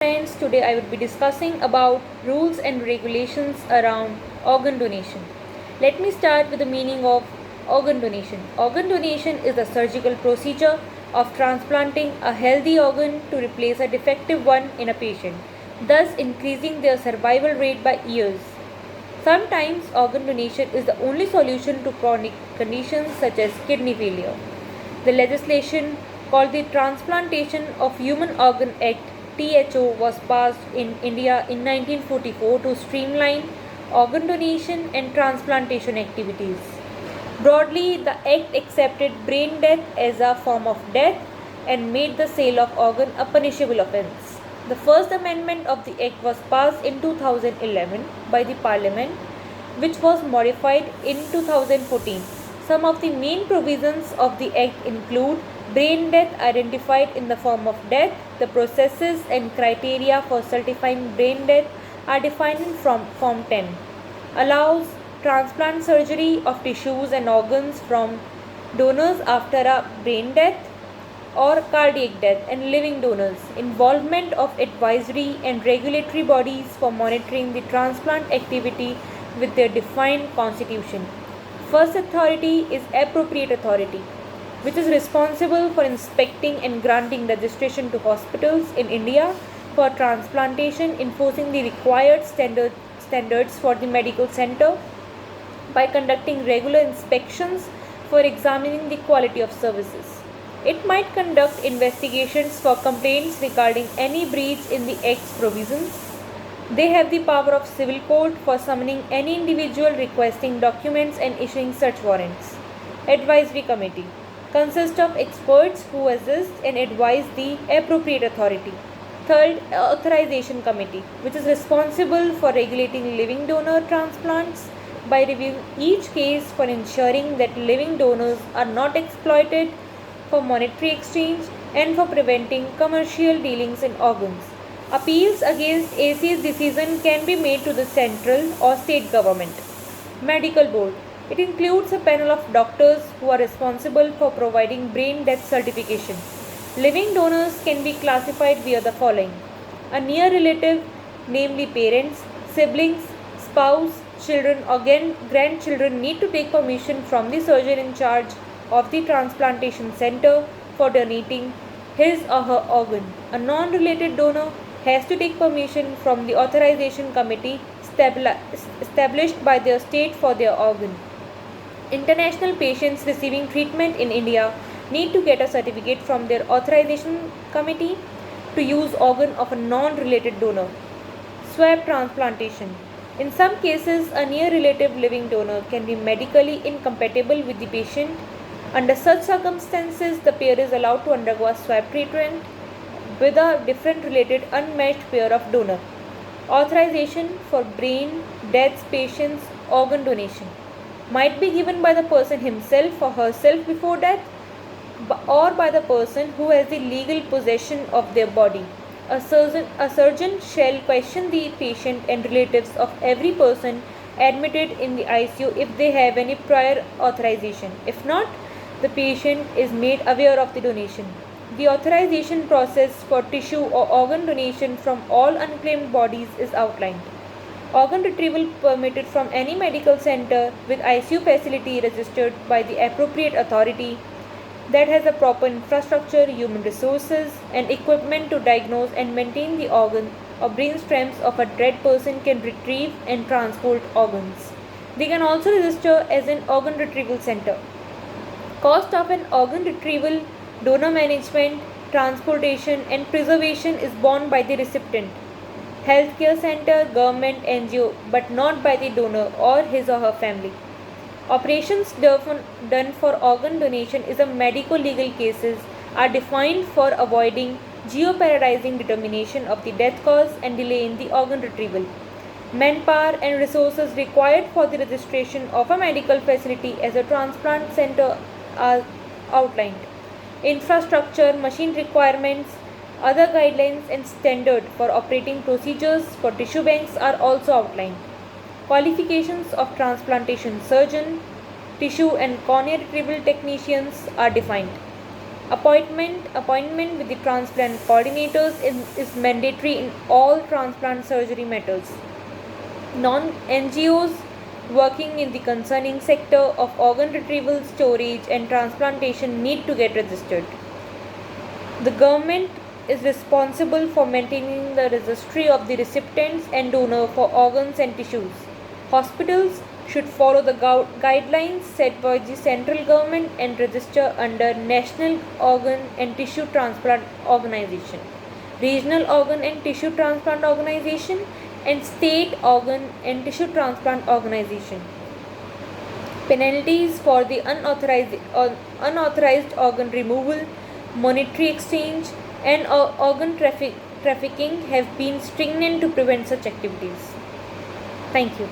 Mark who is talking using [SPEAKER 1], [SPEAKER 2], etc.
[SPEAKER 1] Friends, today I will be discussing about rules and regulations around organ donation. Let me start with the meaning of organ donation. Organ donation is the surgical procedure of transplanting a healthy organ to replace a defective one in a patient, thus increasing their survival rate by years. Sometimes organ donation is the only solution to chronic conditions such as kidney failure. The legislation called the Transplantation of Human Organ Act (THO) was passed in India in 1944 to streamline organ donation and transplantation activities. Broadly, the act accepted brain death as a form of death and made the sale of organ a punishable offence. The first amendment of the act was passed in 2011 by the Parliament, which was modified in 2014. Some of the main provisions of the act include brain death identified in the form of death. The processes and criteria for certifying brain death are defined in Form 10. Allows transplant surgery of tissues and organs from donors after a brain death or cardiac death and living donors. Involvement of advisory and regulatory bodies for monitoring the transplant activity with their defined constitution. First authority is appropriate authority, which is responsible for inspecting and granting registration to hospitals in India for transplantation, enforcing the required standards for the medical center by conducting regular inspections for examining the quality of services. It might conduct investigations for complaints regarding any breach in the Act's provisions. They have the power of civil court for summoning any individual requesting documents and issuing search warrants. Advisory Committee consists of experts who assist and advise the appropriate authority. Third, Authorization Committee, which is responsible for regulating living donor transplants by reviewing each case for ensuring that living donors are not exploited for monetary exchange and for preventing commercial dealings in organs. Appeals against AC's decision can be made to the central or state government. Medical Board. It includes a panel of doctors who are responsible for providing brain death certification. Living donors can be classified via the following: a near relative, namely parents, siblings, spouse, children, or grandchildren need to take permission from the surgeon in charge of the transplantation center for donating his or her organ. A non-related donor has to take permission from the authorization committee established by their state for their organ. International patients receiving treatment in India need to get a certificate from their authorization committee to use organ of a non-related donor. Swab transplantation. In some cases, a near relative living donor can be medically incompatible with the patient. Under such circumstances, the pair is allowed to undergo a swab treatment with a different related unmatched pair of donor. Authorization for brain death patients' organ donation might be given by the person himself or herself before death or by the person who has the legal possession of their body. A surgeon shall question the patient and relatives of every person admitted in the ICU if they have any prior authorization. If not, the patient is made aware of the donation. The authorization process for tissue or organ donation from all unclaimed bodies is outlined. Organ retrieval permitted from any medical center with ICU facility registered by the appropriate authority that has a proper infrastructure, human resources, and equipment to diagnose and maintain the organ or brain stems of a dead person can retrieve and transport organs. They can also register as an organ retrieval center. Cost of an organ retrieval, donor management, transportation, and preservation is borne by the recipient, healthcare center, government, NGO, but not by the donor or his or her family. Operations done for organ donation is a medico-legal cases are defined for avoiding jeopardizing determination of the death cause and delay in the organ retrieval. Manpower and resources required for the registration of a medical facility as a transplant center are outlined. Infrastructure, machine requirements, other guidelines and standard for operating procedures for tissue banks are also outlined. Qualifications of transplantation surgeon, tissue and cornea retrieval technicians are defined. Appointment with the transplant coordinators is mandatory in all transplant surgery matters. Non-NGOs working in the concerning sector of organ retrieval, storage and transplantation need to get registered. The government is responsible for maintaining the registry of the recipients and donor for organs and tissues. Hospitals should follow the guidelines set by the central government and register under National Organ and Tissue Transplant Organization, Regional Organ and Tissue Transplant Organization and State Organ and Tissue Transplant Organization. Penalties for the unauthorized organ removal, monetary exchange, and organ trafficking have been stringent to prevent such activities. Thank you.